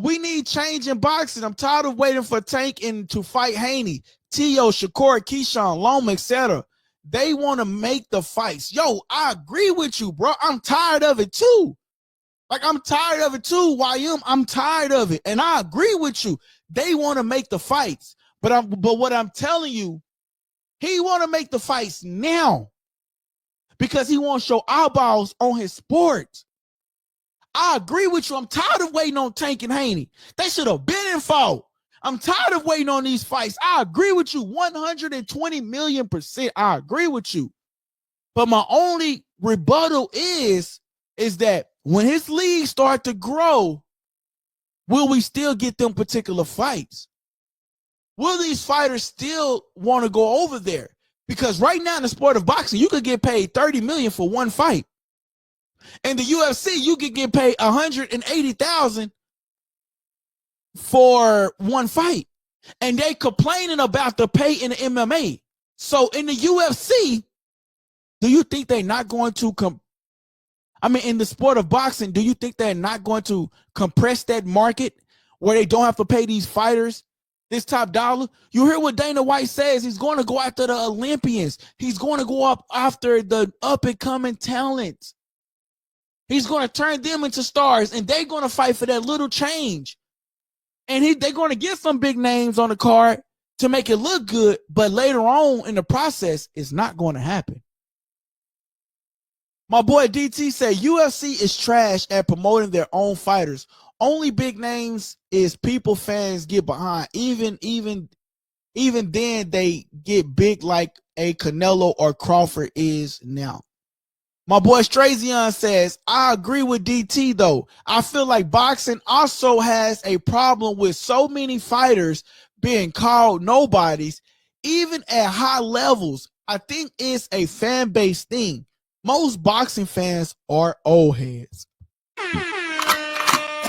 We need change in boxing. I'm tired of waiting for Tank to fight Haney, Tio, Shakur, Keyshawn, Loma, etc. They want to make the fights. Yo, I agree with you, bro. I'm tired of it too. Like, I'm tired of it too, YM. I'm tired of it. And I agree with you. They want to make the fights. But what I'm telling you, he want to make the fights now because he want to show eyeballs on his sport. I agree with you. I'm tired of waiting on Tank and Haney. They should have been in fault. I'm tired of waiting on these fights. I agree with you 120,000,000%. I agree with you. But my only rebuttal is that when his league start to grow, will we still get them particular fights? Will these fighters still want to go over there? Because right now in the sport of boxing, you could get paid $30 million for one fight. In the UFC, you could get paid $180,000 for one fight. And they complaining about the pay in the MMA. So in the UFC, do you think they're not going to in the sport of boxing, do you think they're not going to compress that market where they don't have to pay these fighters this top dollar? You hear what Dana White says. He's going to go after the Olympians. He's going to go up after the up-and-coming talents. He's going to turn them into stars, and they're going to fight for that little change. And they're going to get some big names on the card to make it look good, but later on in the process, it's not going to happen. My boy DT said UFC is trash at promoting their own fighters. Only big names is people fans get behind. Even then they get big like a Canelo or Crawford is now. My boy Strazion says, I agree with DT though. I feel like boxing also has a problem with so many fighters being called nobodies, even at high levels. I think it's a fan base thing. Most boxing fans are old heads. Shout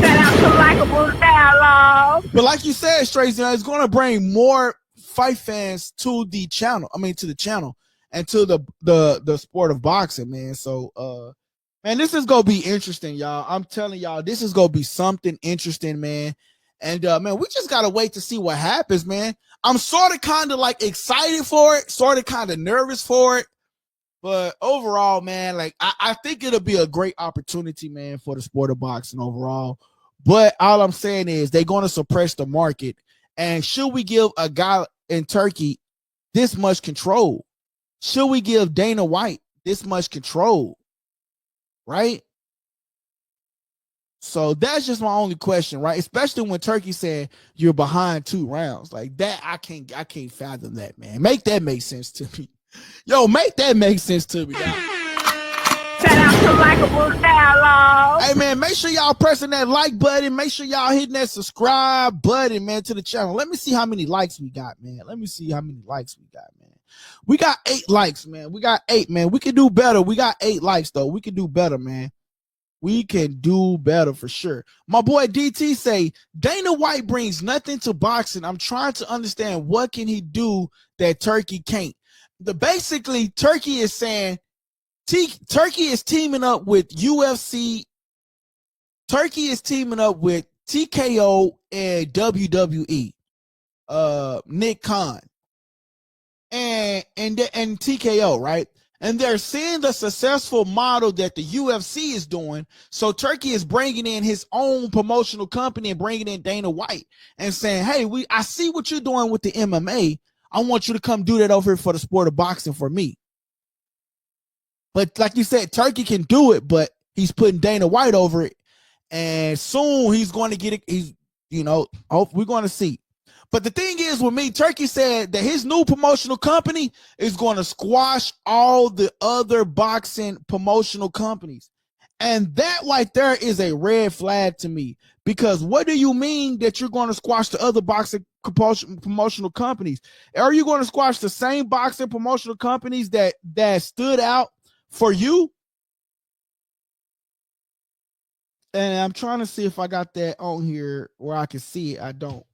out to LikeableDialogue. But like you said, Strazion, it's going to bring more fight fans to the channel. To the channel. And to the sport of boxing, man. So, man, this is going to be interesting, y'all. I'm telling y'all, this is going to be something interesting, man. And, man, we just got to wait to see what happens, man. I'm sort of kind of like excited for it, sort of kind of nervous for it. But overall, man, like I think it'll be a great opportunity, man, for the sport of boxing overall. But all I'm saying is they're going to suppress the market. And should we give a guy in Turkey this much control? Should we give Dana White this much control? Right? So that's just my only question, right? Especially when Turkey said you're behind 2 rounds. Like that, I can't fathom that, man. Make that make sense to me. Yo, make that make sense to me, dog. Shout out to LikeableDialogue. Hey, man, make sure y'all pressing that like button. Make sure y'all hitting that subscribe button, man, to the channel. Let me see how many likes we got, man. We got 8 likes, man. We got 8, man. We can do better. We got 8 likes, though. We can do better, man. We can do better for sure. My boy DT say, Dana White brings nothing to boxing. I'm trying to understand what can he do that Turkey can't. Basically, Turkey is saying Turkey is teaming up with UFC. Turkey is teaming up with TKO and WWE. Nick Khan. And TKO, right? And they're seeing the successful model that the UFC is doing. So Turkey is bringing in his own promotional company and bringing in Dana White and saying, hey, I see what you're doing with the MMA. I want you to come do that over here for the sport of boxing for me. But like you said, Turkey can do it, but he's putting Dana White over it. And soon he's going to get it. We're going to see. But the thing is with me, Turkey said that his new promotional company is going to squash all the other boxing promotional companies. And that right there is a red flag to me. Because what do you mean that you're going to squash the other boxing promotional companies? Are you going to squash the same boxing promotional companies that stood out for you? And I'm trying to see if I got that on here where I can see it. I don't.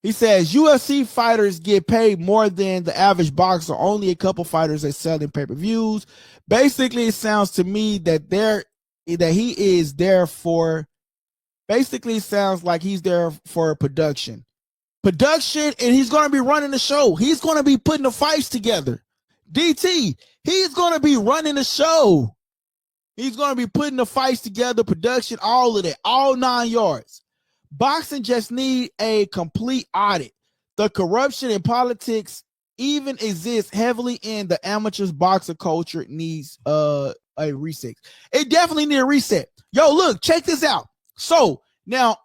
He says UFC fighters get paid more than the average boxer. Only a couple fighters are selling pay-per-views. Basically, it sounds to me that he is there for Basically, sounds like he's there for production. And he's going to be running the show. He's going to be putting the fights together. DT, he's going to be running the show. He's going to be putting the fights together, production, all of that, all 9 yards. Boxing just need a complete audit. The corruption in politics even exists heavily in the amateurs boxer culture. It needs a reset. It definitely needs a reset. Yo, look, check this out. So now,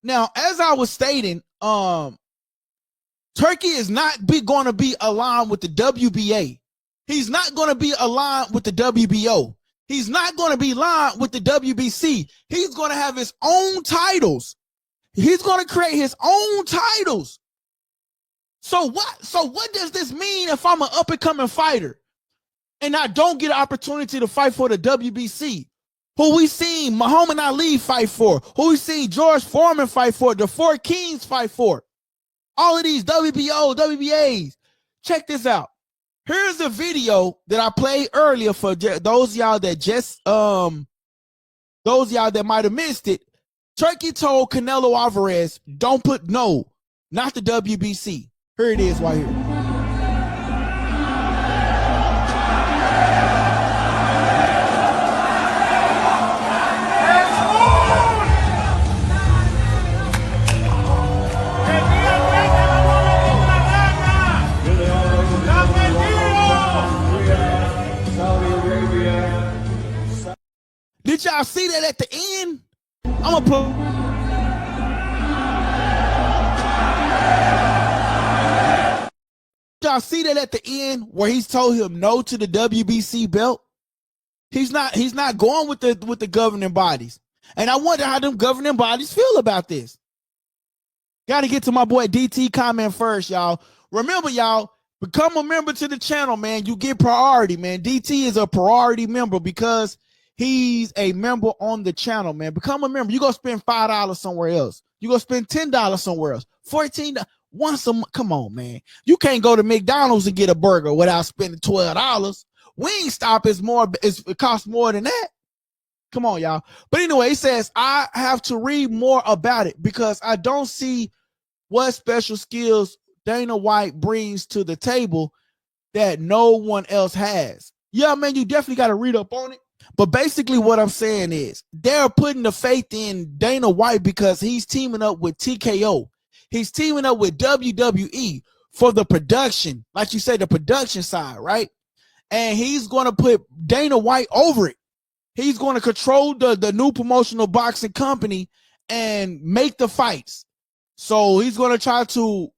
as I was stating, Turkey is not going to be aligned with the WBA. He's not going to be aligned with the WBO. He's not going to be aligned with the WBC. He's going to have his own titles. He's going to create his own titles. So what does this mean if I'm an up-and-coming fighter and I don't get an opportunity to fight for the WBC? Who we seen Muhammad Ali fight for? Who we seen George Foreman fight for? The Four Kings fight for? All of these WBO, WBAs. Check this out. Here's a video that I played earlier for those y'all that just those y'all that might have missed it. Turkey told Canelo Alvarez, don't put not the WBC. Here it is right here. Did y'all see that at the end? I'm gonna put. Y'all see that at the end where he's told him no to the WBC belt? He's not going with the governing bodies. And I wonder how them governing bodies feel about this. Got to get to my boy DT comment first, y'all. Remember, y'all, become a member to the channel, man. You get priority, man. DT is a priority member because he's a member on the channel, man. Become a member. You go spend $5 somewhere else. You go spend $10 somewhere else. $14 once a month. Come on, man. You can't go to McDonald's and get a burger without spending $12. Wingstop it costs more than that. Come on, y'all. But anyway, he says, I have to read more about it because I don't see what special skills Dana White brings to the table that no one else has. Yeah, man, you definitely got to read up on it. But basically what I'm saying is they're putting the faith in Dana White because he's teaming up with TKO. He's teaming up with WWE for the production, like you say, the production side, right? And he's going to put Dana White over it. He's going to control the new promotional boxing company and make the fights. So he's going to try to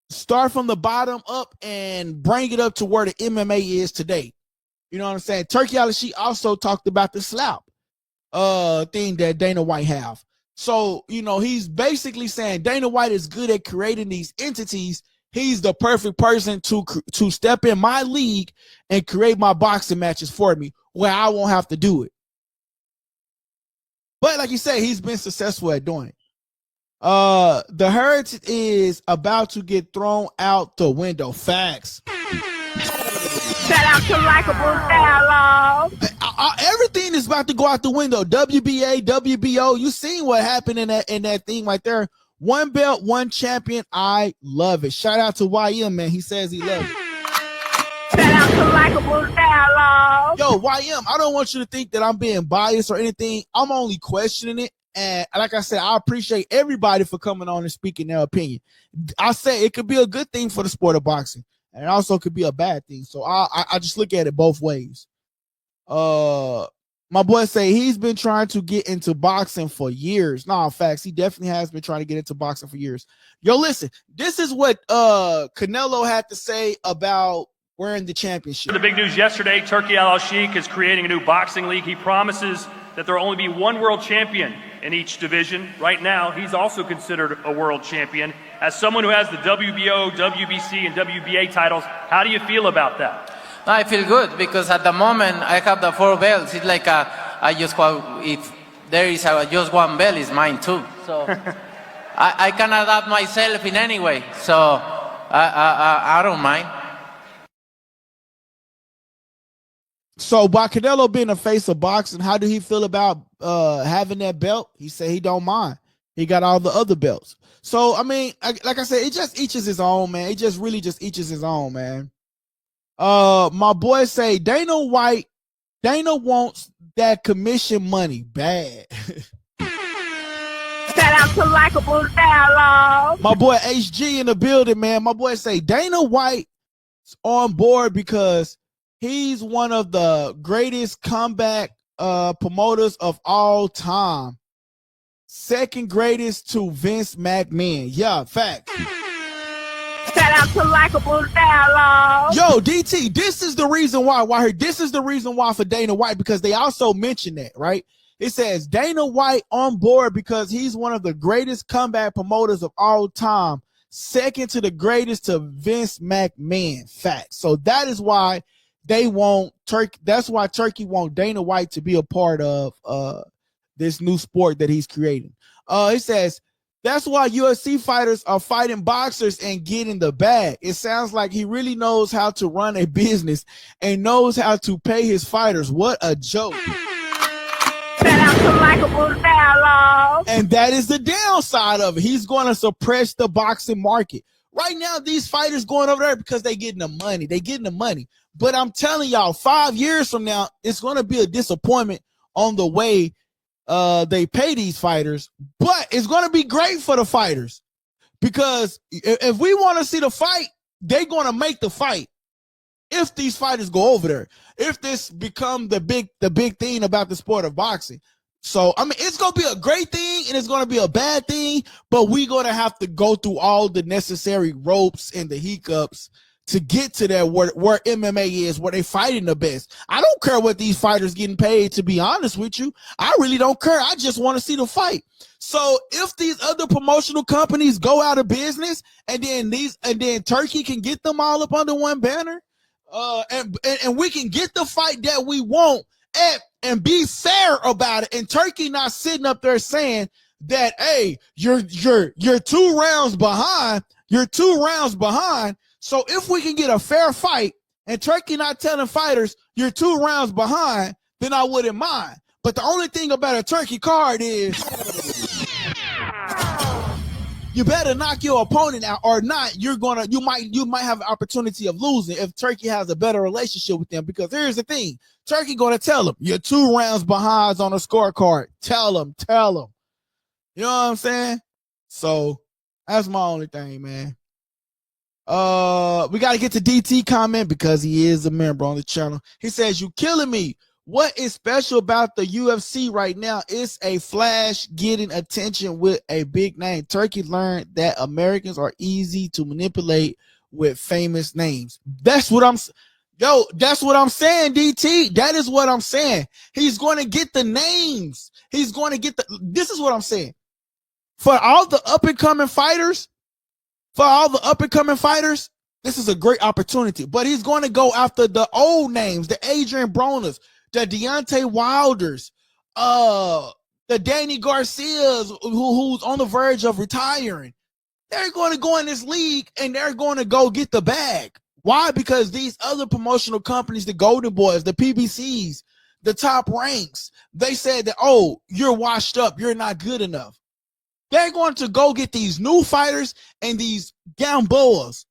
start from the bottom up and bring it up to where the MMA is today. You know what I'm saying? Turkey Alashi also talked about the slap thing that Dana White have. So, you know, he's basically saying Dana White is good at creating these entities. He's the perfect person to step in my league and create my boxing matches for me where I won't have to do it. But like you say, he's been successful at doing it. The heritage is about to get thrown out the window. Facts. Shout out to LikeableDialogue. Everything is about to go out the window. WBA, WBO. You seen what happened in that thing right there. One belt, one champion. I love it. Shout out to YM, man. He says he loves it. Shout out to LikeableDialogue. Yo, YM, I don't want you to think that I'm being biased or anything. I'm only questioning it. And like I said, I appreciate everybody for coming on and speaking their opinion. I say it could be a good thing for the sport of boxing. And it also could be a bad thing. So I just look at it both ways. My boy say he's been trying to get into boxing for years. No, facts. He definitely has been trying to get into boxing for years. Yo, listen, this is what Canelo had to say about wearing the championship. The big news yesterday, Turkey Alashi is creating a new boxing league. He promises that there will only be one world champion in each division. Right now, he's also considered a world champion. As someone who has the WBO, WBC, and WBA titles, how do you feel about that? I feel good because at the moment I have the 4 belts. It's like if there is just one belt, it's mine too. So I can adapt myself in any way. So I don't mind. So by Canelo being a face of boxing, how do he feel about having that belt? He said he don't mind. He got all the other belts. So I mean, like I said, it just eaches his own, man. It just really just eaches his own, man. My boy say Dana wants that commission money bad. Shout out to LikeableDialogue. My boy HG in the building, man. My boy say Dana White's on board because he's one of the greatest comeback promoters of all time. Second greatest to Vince McMahon. Yeah, fact. Shout out to LikeableDialogue. Yo, DT, this is the reason why. This is the reason why for Dana White, because they also mention that, right? It says Dana White on board because he's one of the greatest comeback promoters of all time. Second to the greatest to Vince McMahon. Fact. So that is why they want Turkey. That's why Turkey want Dana White to be a part of this new sport that he's creating. It says that's why UFC fighters are fighting boxers and getting the bag. It sounds like he really knows how to run a business and knows how to pay his fighters. What a joke. Shout out to LikeableDialogue. And that is the downside of it. He's going to suppress the boxing market. Right now, these fighters going over there because they getting the money. They getting the money. But I'm telling y'all, 5 years from now, it's going to be a disappointment on the way they pay these fighters. But it's going to be great for the fighters because if we want to see the fight, they're going to make the fight. If these fighters go over there, if this become the big thing about the sport of boxing. So, I mean, it's going to be a great thing and it's going to be a bad thing, but we're going to have to go through all the necessary ropes and the hiccups to get to that where MMA is, where they fighting the best. I don't care what these fighters getting paid, to be honest with you. I really don't care. I just want to see the fight. So if these other promotional companies go out of business and then Turkey can get them all up under one banner, and we can get the fight that we want and be fair about it. And Turkey not sitting up there saying that, hey, you're 2 rounds behind. You're 2 rounds behind. So if we can get a fair fight and Turkey not telling fighters you're 2 rounds behind, then I wouldn't mind. But the only thing about a Turkey card is you better knock your opponent out, or not. You might have an opportunity of losing if Turkey has a better relationship with them. Because here's the thing: Turkey gonna tell them you're 2 rounds behind on a scorecard. Tell them. You know what I'm saying? So that's my only thing, man. We got to get to DT comment because he is a member on the channel. He says, "You killing me. What is special about the UFC right now? It's a flash getting attention with a big name. Turkey learned that Americans are easy to manipulate with famous names." That's what I'm saying, DT. That is what I'm saying. He's going to get the names. He's going to get this is what I'm saying. For all the up and coming fighters, this is a great opportunity. But he's going to go after the old names, the Adrian Broners, the Deontay Wilders, the Danny Garcias, who's on the verge of retiring. They're going to go in this league and they're going to go get the bag. Why? Because these other promotional companies, the Golden Boys, the PBCs, the Top Ranks, they said that, oh, you're washed up, you're not good enough. They're going to go get these new fighters and these Gamboas.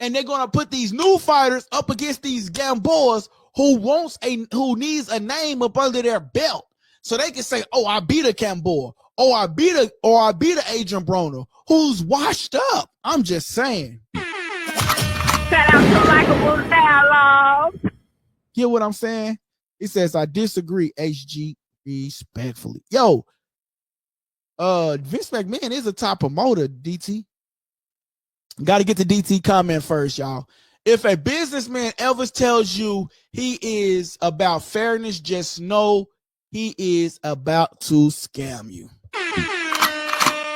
And they're going to put these new fighters up against these Gamboas who needs a name up under their belt. So they can say, oh, I beat a Gamboa. Oh, I beat a Adrian Broner who's washed up. I'm just saying. Shout out to LikeableDialogue. Hear what I'm saying? He says, I disagree, HG, respectfully. Yo, Vince McMahon is a top promoter, DT. Got to get the DT comment first, y'all. If a businessman ever tells you he is about fairness, just know he is about to scam you. Shout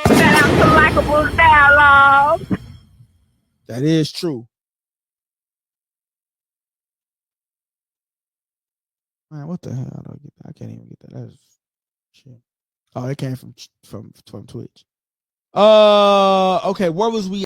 out to LikeableDialogue. That is true. Man, what the hell? I don't get that. I can't even get that. That's shit. Oh, it came from Twitch. Okay, where was we